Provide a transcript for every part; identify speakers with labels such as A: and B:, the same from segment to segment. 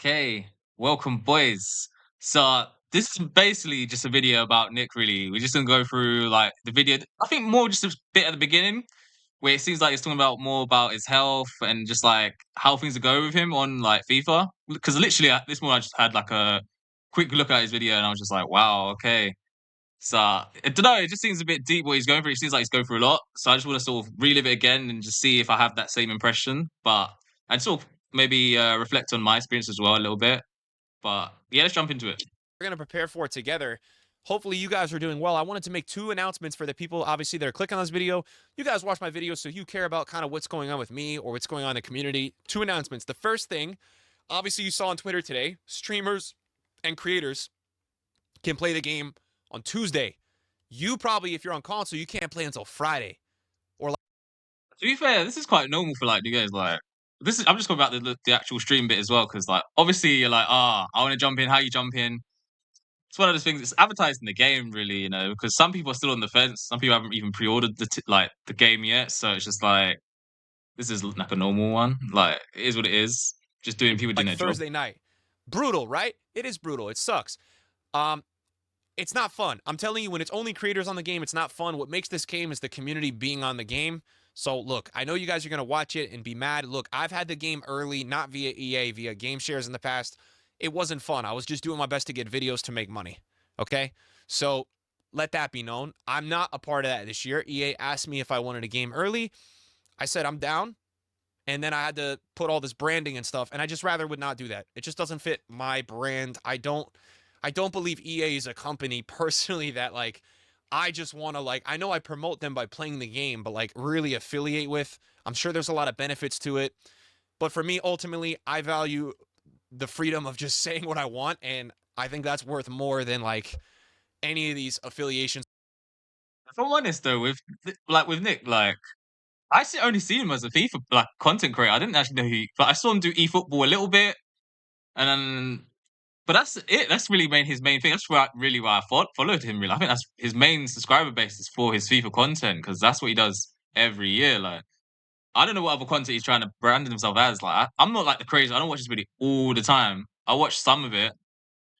A: Okay, welcome, boys. So this is basically just a video about Nick. Really, we're just gonna go through like the video. I think more just a bit at the beginning where it seems like he's talking about more about his health and just like how things are going with him on like FIFA. Because literally, this morning I just had like a quick look at his video and I was just like, wow, okay. So I don't know. It just seems a bit deep what he's going through. It seems like he's going through a lot. So I just want to sort of relive it again and just see if I have that same impression. But I'd sort of maybe reflect on my experience as well a little bit. But yeah, let's jump into it.
B: We're going to prepare for it together. Hopefully you guys are doing well. I wanted to make two announcements for the people, obviously, that are clicking on this video. You guys watch my videos, so you care about kind of what's going on with me or what's going on in the community. Two announcements. The first thing, obviously, you saw on Twitter today, streamers and creators can play the game on Tuesday. You probably, if you're on console, you can't play until Friday.
A: To be fair, this is quite normal for like you guys. Like this is I'm just going about the actual stream bit as well because like obviously you're like I want to jump in. How you jump in? It's one of those things. It's advertised in the game, really, because some people are still on the fence. Some people haven't even pre-ordered the game yet. So it's just like this is like a normal one. Like it is what it is. Just people doing
B: like
A: their job.
B: Thursday night. Brutal, right? It is brutal. It sucks. Um, it's not fun. I'm telling you, when it's only creators on the game, it's not fun. What makes this game is the community being on the game. So look, I know you guys are going to watch it and be mad. Look, I've had the game early, not via EA, via game shares in the past. It wasn't fun. I was just doing my best to get videos to make money. Okay? So let that be known. I'm not a part of that this year. EA asked me if I wanted a game early. I said I'm down. And then I had to put all this branding and stuff, and I just rather would not do that. It just doesn't fit my brand. I don't believe EA is a company personally that like I just want to like I know I promote them by playing the game, but like really affiliate with. I'm sure there's a lot of benefits to it. But for me, ultimately, I value the freedom of just saying what I want, and I think that's worth more than like any of these affiliations.
A: If I'm honest though, with Nick, like only see him as a FIFA like content creator. I didn't actually know but I saw him do eFootball a little bit, and then but that's it. That's really his main thing. That's really why I followed him. Really, I think that's his main subscriber base is for his FIFA content because that's what he does every year. Like I don't know what other content he's trying to brand himself as. Like I'm not like the crazy. I don't watch his video all the time. I watch some of it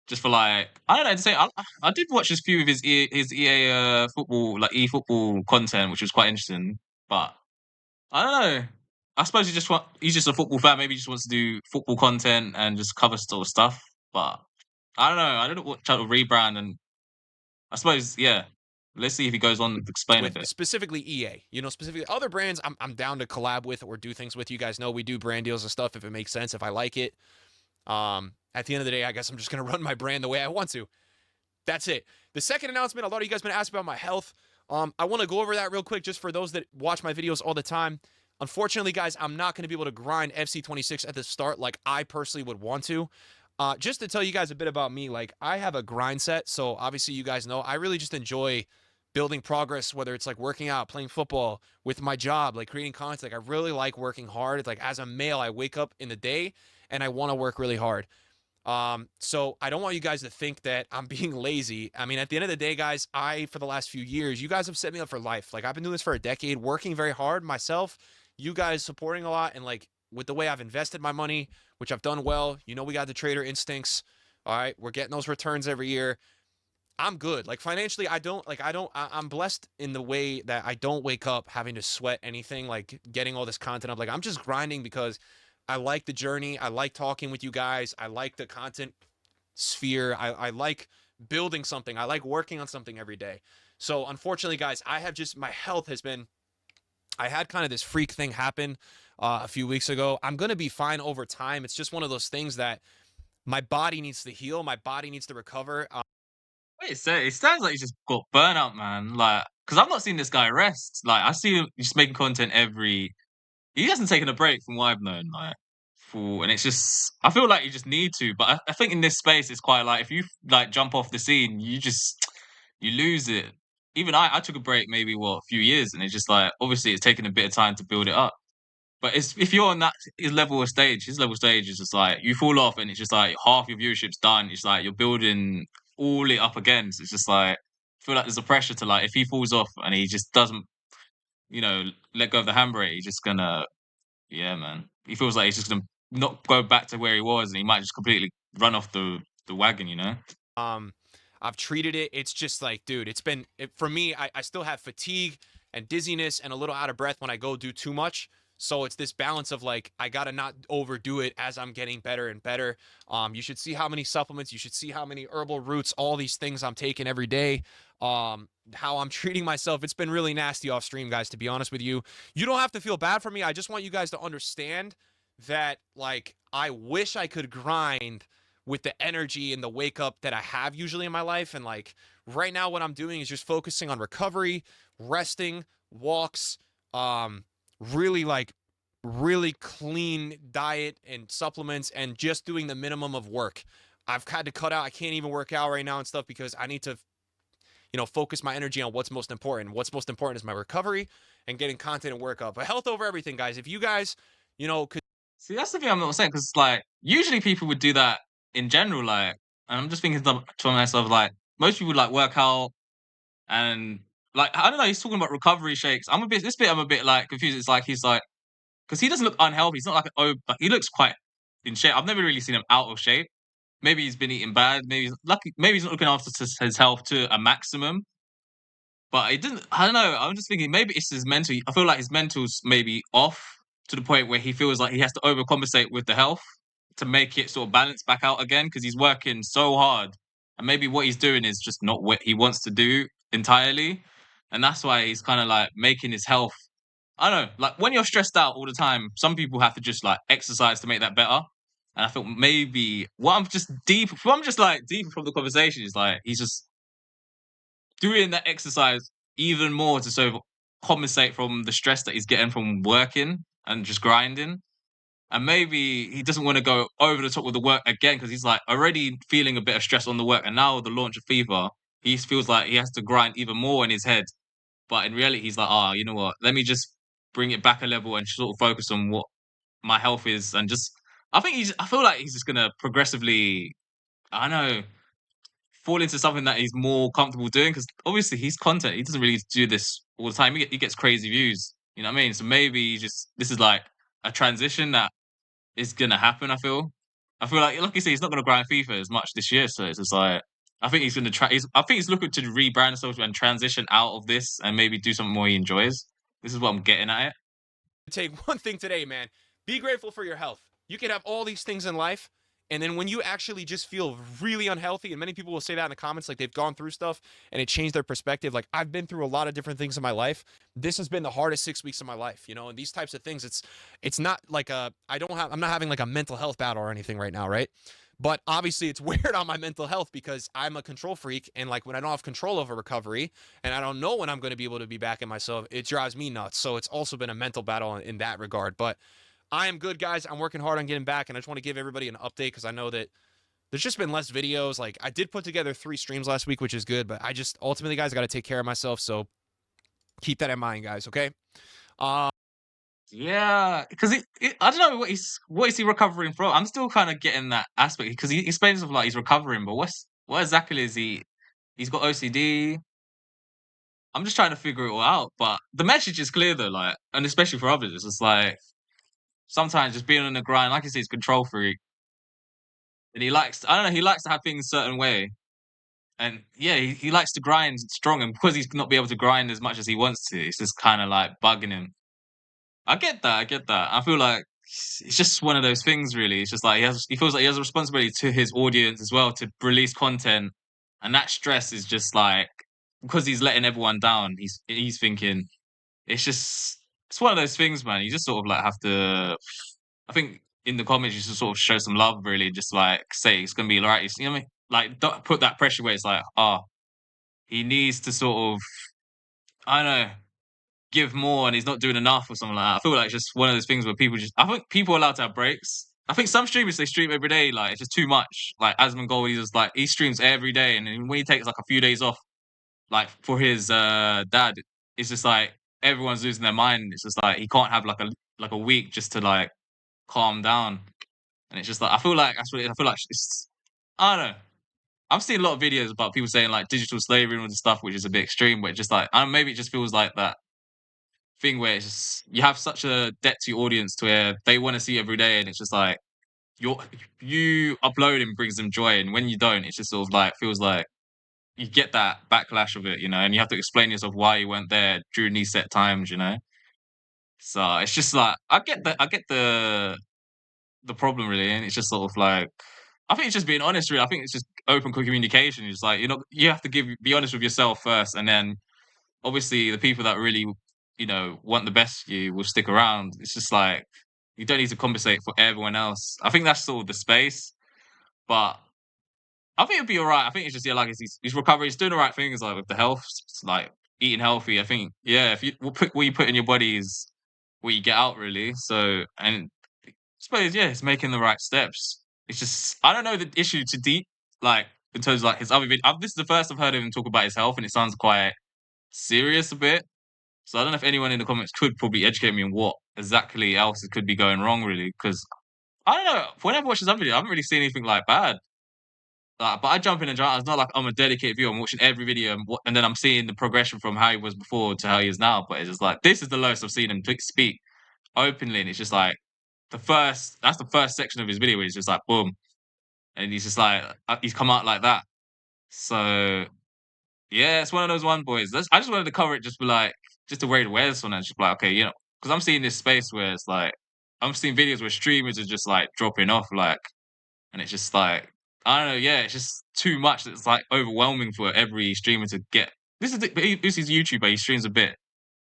A: just for like I don't know to say. I did watch a few of his EA football like eFootball content, which was quite interesting. But I don't know. I suppose he's just a football fan. Maybe he just wants to do football content and just cover sort of stuff. But I don't know. I don't know what type of rebrand, and I suppose yeah. Let's see if he goes on to explain a
B: With
A: bit.
B: specifically EA, specifically other brands, I'm down to collab with or do things with. You guys know we do brand deals and stuff if it makes sense, if I like it. At the end of the day, I guess I'm just gonna run my brand the way I want to. That's it. The second announcement, a lot of you guys been asking about my health. I want to go over that real quick just for those that watch my videos all the time. Unfortunately, guys, I'm not going to be able to grind FC26 at the start like I personally would want to. Just to tell you guys a bit about me, like I have a grind set, so obviously you guys know I really just enjoy building progress, whether it's like working out, playing football, with my job, like creating content. Like I really like working hard. It's like as a male, I wake up in the day and I want to work really hard. So I don't want you guys to think that I'm being lazy. I mean, at the end of the day, guys, for the last few years, you guys have set me up for life. Like I've been doing this for a decade, working very hard myself, you guys supporting a lot, and like with the way I've invested my money, which I've done well. We got the trader instincts. All right, we're getting those returns every year. I'm good. Like financially, I'm blessed in the way that I don't wake up having to sweat anything, like getting all this content up. Like I'm just grinding because I like the journey. I like talking with you guys. I like the content sphere. I like building something. I like working on something every day. So unfortunately, guys, my health has been, I had kind of this freak thing happen a few weeks ago. I'm going to be fine over time. It's just one of those things that my body needs to heal. My body needs to recover.
A: Wait, so it sounds like he's just got burnout, man. Like, because I've not seen this guy rest. Like, I see him just making content every. He hasn't taken a break from what I've known. Like, and it's just. I feel like you just need to, but I think in this space, it's quite like if you like jump off the scene, you lose it. Even I took a break maybe a few years, and it's just like obviously it's taken a bit of time to build it up. But it's if you're on his level stage is just like you fall off and it's just like half your viewership's done. It's like you're building all it up again. So it's just like I feel like there's a pressure to like if he falls off and he just doesn't, let go of the handbrake, he's just gonna yeah, man. He feels like he's just gonna not go back to where he was, and he might just completely run off the wagon, you know?
B: Um, I've treated it. It's just like, dude, for me. I still have fatigue and dizziness and a little out of breath when I go do too much. So it's this balance of like, I gotta not overdo it as I'm getting better and better. You should see how many supplements, you should see how many herbal roots, all these things I'm taking every day. How I'm treating myself. It's been really nasty off stream, guys, to be honest with you. You don't have to feel bad for me. I just want you guys to understand that, like, I wish I could grind with the energy and the wake up that I have usually in my life. And like right now, what I'm doing is just focusing on recovery, resting, walks, really like really clean diet and supplements, and just doing the minimum of work. I've had to cut out. I can't even work out right now and stuff because I need to, focus my energy on what's most important. What's most important is my recovery and getting content and work up. But health over everything, guys. If you guys, could
A: See, that's the thing I'm not saying, because like, usually people would do that in general, like, and I'm just thinking to myself, like, most people, like, work out and, like, I don't know, he's talking about recovery shakes. I'm a bit, like, confused. It's like, he's like, because he doesn't look unhealthy. He's not like but he looks quite in shape. I've never really seen him out of shape. Maybe he's been eating bad. Maybe he's not looking after his health to a maximum. But it didn't. I don't know. I'm just thinking maybe it's his mental. I feel like his mental's maybe off to the point where he feels like he has to overcompensate with the health to make it sort of balance back out again, because he's working so hard, and maybe what he's doing is just not what he wants to do entirely, and that's why he's kind of like making his health. I don't know. Like when you're stressed out all the time, some people have to just like exercise to make that better. And I thought maybe what I'm just like deep from the conversation is like he's just doing that exercise even more to sort of compensate from the stress that he's getting from working and just grinding. And maybe he doesn't want to go over the top with the work again, because he's like already feeling a bit of stress on the work. And now with the launch of FIFA, he feels like he has to grind even more in his head. But in reality, he's like, you know what? Let me just bring it back a level and sort of focus on what my health is. And just, I feel like he's just going to progressively, I don't know, fall into something that he's more comfortable doing, because obviously he's content. He doesn't really do this all the time. He gets crazy views. You know what I mean? So maybe this is like a transition that is gonna happen. I feel like you say, he's not gonna grind FIFA as much this year. So it's just like I think he's gonna try. I think he's looking to rebrand himself and transition out of this and maybe do something more he enjoys. This is what I'm getting at it.
B: take one thing today, man. Be grateful for your health. You can have all these things in life, and then when you actually just feel really unhealthy, and many people will say that in the comments, like they've gone through stuff and it changed their perspective. Like I've been through a lot of different things in my life. This has been the hardest 6 weeks of my life, and these types of things, it's not like I'm not having like a mental health battle or anything right now, right? But obviously it's weird on my mental health because I'm a control freak, and like when I don't have control over recovery and I don't know when I'm going to be able to be back in myself, it drives me nuts. So it's also been a mental battle in that regard. But I am good, guys. I'm working hard on getting back, and I just want to give everybody an update because I know that there's just been less videos. Like I did put together 3 streams last week, which is good, but I just ultimately, guys, got to take care of myself. So keep that in mind, guys. Okay. Uh,
A: Yeah, because I don't know what is he recovering from. I'm still kind of getting that aspect, because he explains stuff like he's recovering, but what exactly is he? He's got OCD. I'm just trying to figure it all out. But the message is clear though, like, and especially for others, it's just like sometimes just being on the grind, like you say, he's control freak, and I don't know, he likes to have things a certain way, and yeah, he likes to grind strong, and because he's not be able to grind as much as he wants to, it's just kind of like bugging him. I get that. I get that. I feel like it's just one of those things, really. It's just like he feels like he has a responsibility to his audience as well to release content, and that stress is just like because he's letting everyone down. He's thinking it's one of those things, man. You just sort of like have to. I think in the comments you should sort of show some love, really. Just like say it's gonna be alright. You know what I mean? Like don't put that pressure where it's like, he needs to sort of I don't know, give more and he's not doing enough or something like that. I feel like it's just one of those things where I think people are allowed to have breaks. I think some streamers, they stream every day, like it's just too much. Like Asmongold, he's just like he streams every day, and then when he takes like a few days off, like for his dad, it's just like everyone's losing their mind. It's just like he can't have like a week just to like calm down. And it's just like I feel like it's I don't know. I've seen a lot of videos about people saying like digital slavery and all this stuff, which is a bit extreme, but just like maybe it just feels like that thing where it's just you have such a debt to your audience to where they want to see you every day, and it's just like you're you uploading brings them joy, and when you don't, it's just sort of like feels like you get that backlash of it, and you have to explain yourself why you weren't there during these set times. So it's just like I get the problem really, and it's just sort of like I think it's just being honest. Really, I think it's just open communication. It's like you have to be honest with yourself first, and then obviously the people that really want the best for you will stick around. It's just like you don't need to compensate for everyone else. I think that's sort of the space, but I think it'll be alright. I think it's just like he's recovering. He's doing the right things like with the health, like eating healthy. I think if you what you put in your body is what you get out really. So and I suppose it's making the right steps. It's just I don't know the issue too deep, like in terms of like his other video. This is the first I've heard him talk about his health, and it sounds quite serious a bit. So I don't know if anyone in the comments could probably educate me on what exactly else could be going wrong, really, because I don't know. Whenever I watch his other video, I haven't really seen anything like bad. But I jump in and jump out. It's not like I'm a dedicated viewer. I'm watching every video, and then I'm seeing the progression from how he was before to how he is now. But it's just like this is the lowest I've seen him speak openly, and it's just like that's the first section of his video where he's just like boom, and he's just like he's come out like that. So yeah, it's one of those one boys. I just wanted to cover it, just to raise awareness on it. Just be like, okay, because I'm seeing this space where it's like I'm seeing videos where streamers are just like dropping off, like, and it's just like I don't know, yeah, it's just too much. It's like overwhelming for every streamer to get. This is YouTuber. He streams a bit,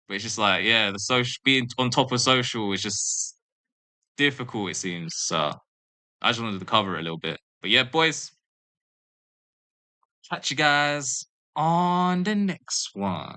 A: but it's just like the social being on top of social is just difficult. It seems so. I just wanted to cover it a little bit, but yeah, boys, catch you guys on the next one.